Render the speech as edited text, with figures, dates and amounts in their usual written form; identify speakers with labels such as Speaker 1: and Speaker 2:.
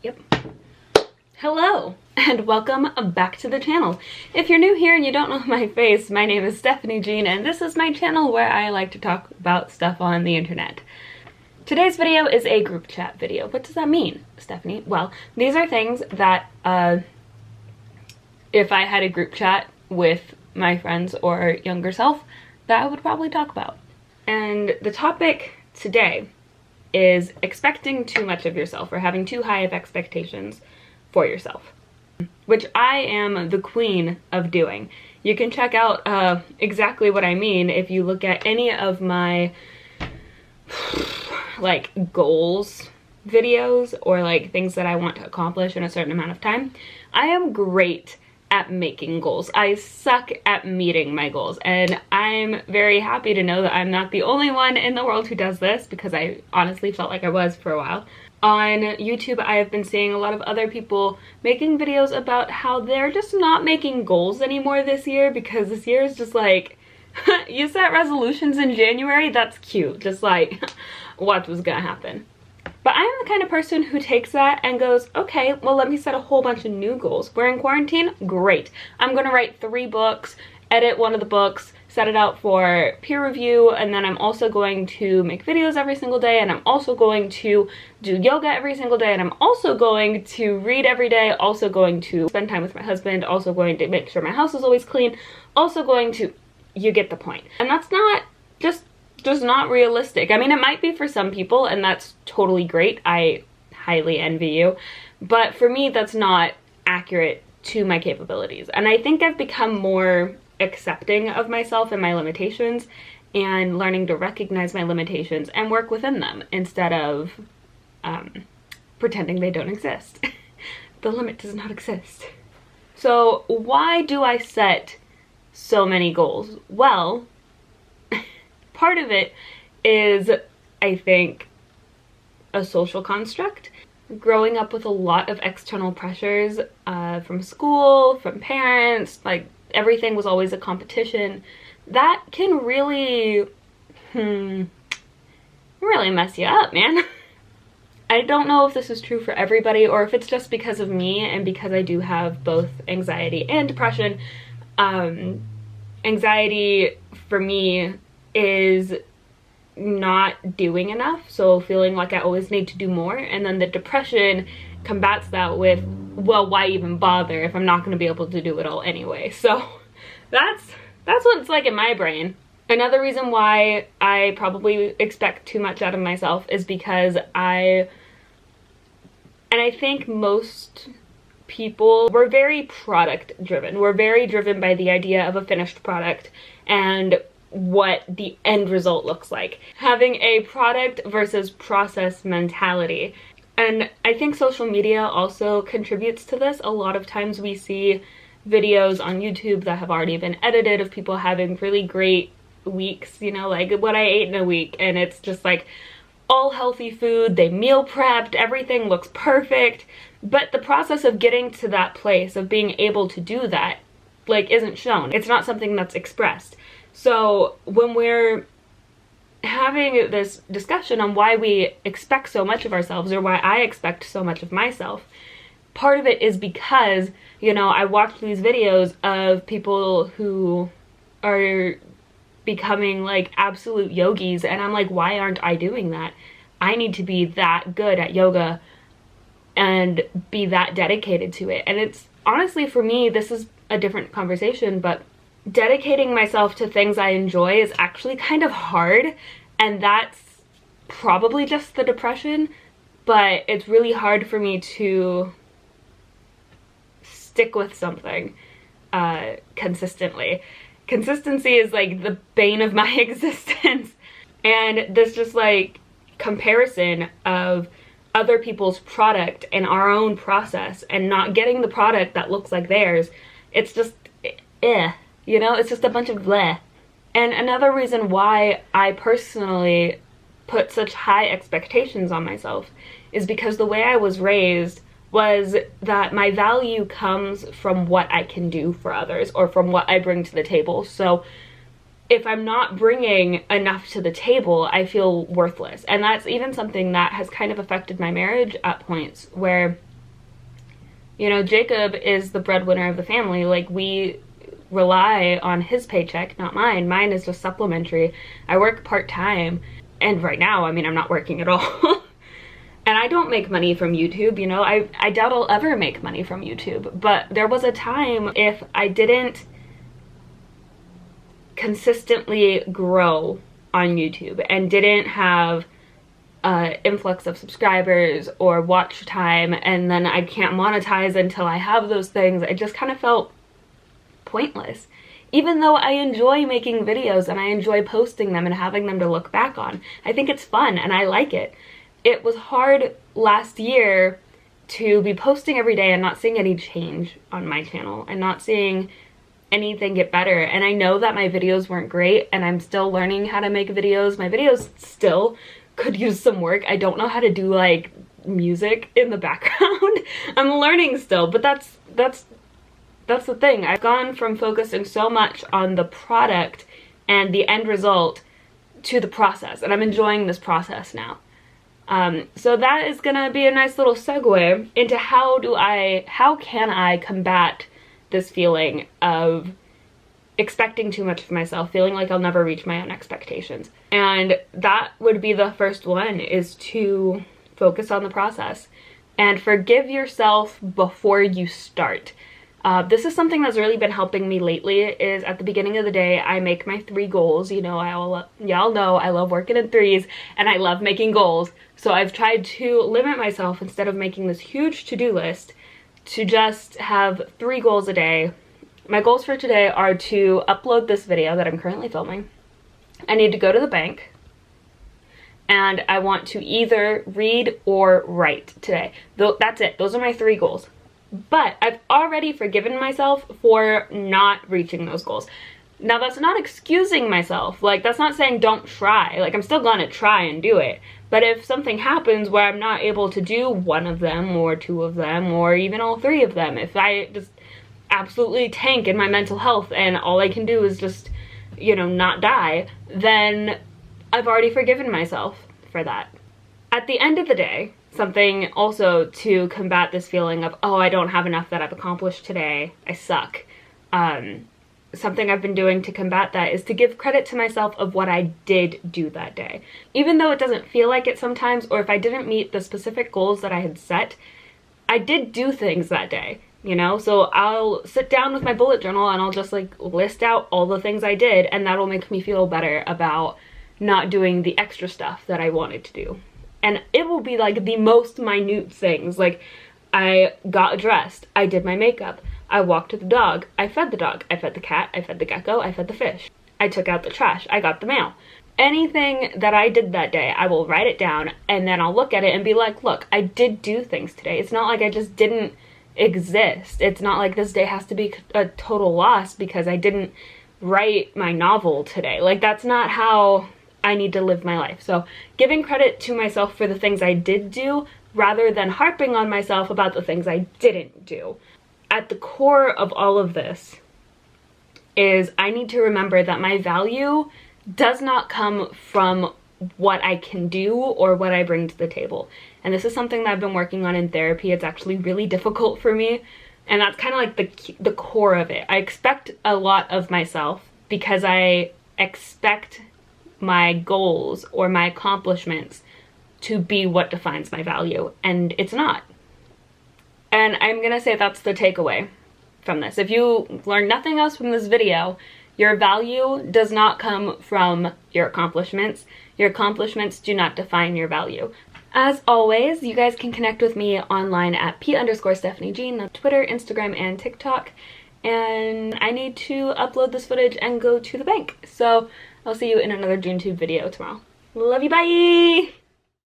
Speaker 1: Yep. Hello and welcome back to the channel. If you're new here and you don't know my face, my name is Stephanie Jean and this is my channel where I like to talk about stuff on the internet. Today's video is a group chat video. What does that mean, Stephanie? Well, these are things that if I had a group chat with my friends or younger self, that I would probably talk about. And the topic today is expecting too much of yourself or having too high of expectations for yourself, which I am the queen of doing. You can check out exactly what I mean if you look at any of my like goals videos or like things that I want to accomplish in a certain amount of time. I am great at making goals. I suck at meeting my goals, and I'm very happy to know that I'm not the only one in the world who does this, because I honestly felt like I was for a while. On YouTube, I have been seeing a lot of other people making videos about how they're just not making goals anymore this year, because this year is just like, you set resolutions in January, that's cute, just like what was gonna happen. But I am the kind of person who takes that and goes, okay, well, let me set a whole bunch of new goals. We're in quarantine, great. I'm gonna write 3 books, edit one of the books, set it out for peer review, and then I'm also going to make videos every single day, and I'm also going to do yoga every single day, and I'm also going to read every day, also going to spend time with my husband, also going to make sure my house is always clean, also going to, you get the point. And that's not just not realistic. I mean, it might be for some people, and that's totally great. I highly envy you. But for me, that's not accurate to my capabilities. And I think I've become more accepting of myself and my limitations, and learning to recognize my limitations and work within them instead of pretending they don't exist. The limit does not exist. So why do I set so many goals? Well, part of it is, I think, a social construct. Growing up with a lot of external pressures from school, from parents, like everything was always a competition, that can really mess you up, man. I don't know if this is true for everybody or if it's just because of me and because I do have both anxiety and depression. Anxiety for me is not doing enough, so feeling like I always need to do more, and then the depression combats that with, well, why even bother if I'm not going to be able to do it all anyway. So that's what it's like in my brain. Another reason why I probably expect too much out of myself is because I think most people, we're very product driven. We're very driven by the idea of a finished product and what the end result looks like. Having a product versus process mentality. And I think social media also contributes to this. A lot of times we see videos on YouTube that have already been edited of people having really great weeks, you know, like what I ate in a week, and it's just like all healthy food, they meal prepped, everything looks perfect, but the process of getting to that place, of being able to do that, like, isn't shown. It's not something that's expressed. So when we're having this discussion on why we expect so much of ourselves, or why I expect so much of myself, part of it is because, you know, I watch these videos of people who are becoming like absolute yogis, and I'm like, why aren't I doing that? I need to be that good at yoga and be that dedicated to it. And it's honestly, for me, this is a different conversation, but dedicating myself to things I enjoy is actually kind of hard, and that's probably just the depression, but it's really hard for me to stick with something consistently. Consistency is like the bane of my existence, and this just like comparison of other people's product and our own process and not getting the product that looks like theirs, it's just you know, it's just a bunch of bleh. And another reason why I personally put such high expectations on myself is because the way I was raised was that my value comes from what I can do for others, or from what I bring to the table. So if I'm not bringing enough to the table, I feel worthless. And that's even something that has kind of affected my marriage at points, where You know, Jacob is the breadwinner of the family. Like, we rely on his paycheck, not mine. Mine is just supplementary. I work part-time, and right now, I mean, I'm not working at all. And I don't make money from YouTube, you know. I doubt I'll ever make money from YouTube. But there was a time, if I didn't consistently grow on YouTube and didn't have influx of subscribers or watch time, and then I can't monetize until I have those things, I just kind of felt pointless. Even though I enjoy making videos and I enjoy posting them and having them to look back on. I think it's fun and I like it. It was hard last year to be posting every day and not seeing any change on my channel and not seeing anything get better. And I know that my videos weren't great, and I'm still learning how to make videos. My videos still could use some work. I don't know how to do like music in the background. I'm learning still, but that's the thing. I've gone from focusing so much on the product and the end result to the process, and I'm enjoying this process now. So that is gonna be a nice little segue into how can I combat this feeling of expecting too much of myself, feeling like I'll never reach my own expectations. And that would be the first one, is to focus on the process and forgive yourself before you start. This is something that's really been helping me lately. Is at the beginning of the day, I make my 3 goals. You know, y'all know I love working in threes and I love making goals. So I've tried to limit myself, instead of making this huge to-do list, to just have 3 goals a day. My goals for today are to upload this video that I'm currently filming. I need to go to the bank. And I want to either read or write today. That's it. Those are my 3 goals. But I've already forgiven myself for not reaching those goals. Now, that's not excusing myself. Like, that's not saying don't try. Like, I'm still gonna try and do it. But if something happens where I'm not able to do 1 of them or 2 of them or even all 3 of them, if I just absolutely tank in my mental health and all I can do is just, you know, not die, then I've already forgiven myself for that. At the end of the day, something also to combat this feeling of, oh, I don't have enough that I've accomplished today, I suck. Something I've been doing to combat that is to give credit to myself of what I did do that day. Even though it doesn't feel like it sometimes, or if I didn't meet the specific goals that I had set, I did do things that day, you know? So I'll sit down with my bullet journal and I'll just like list out all the things I did, and that'll make me feel better about not doing the extra stuff that I wanted to do. And it will be like the most minute things. Like, I got dressed, I did my makeup, I walked the dog, I fed the cat, I fed the gecko, I fed the fish. I took out the trash, I got the mail. Anything that I did that day, I will write it down, and then I'll look at it and be like, look, I did do things today. It's not like I just didn't exist. It's not like this day has to be a total loss because I didn't write my novel today. Like, that's not how I need to live my life. So giving credit to myself for the things I did do, rather than harping on myself about the things I didn't do. At the core of all of this is I need to remember that my value does not come from what I can do or what I bring to the table. And this is something that I've been working on in therapy. It's actually really difficult for me, and that's kind of like the core of it. I expect a lot of myself because I expect my goals or my accomplishments to be what defines my value, and it's not. And I'm gonna say that's the takeaway from this. If you learn nothing else from this video, your value does not come from your accomplishments. Your accomplishments do not define your value. As always, you guys can connect with me online at p_StephanieJean on Twitter, Instagram, and TikTok. And I need to upload this footage and go to the bank. So I'll see you in another JuneTube video tomorrow. Love you, bye!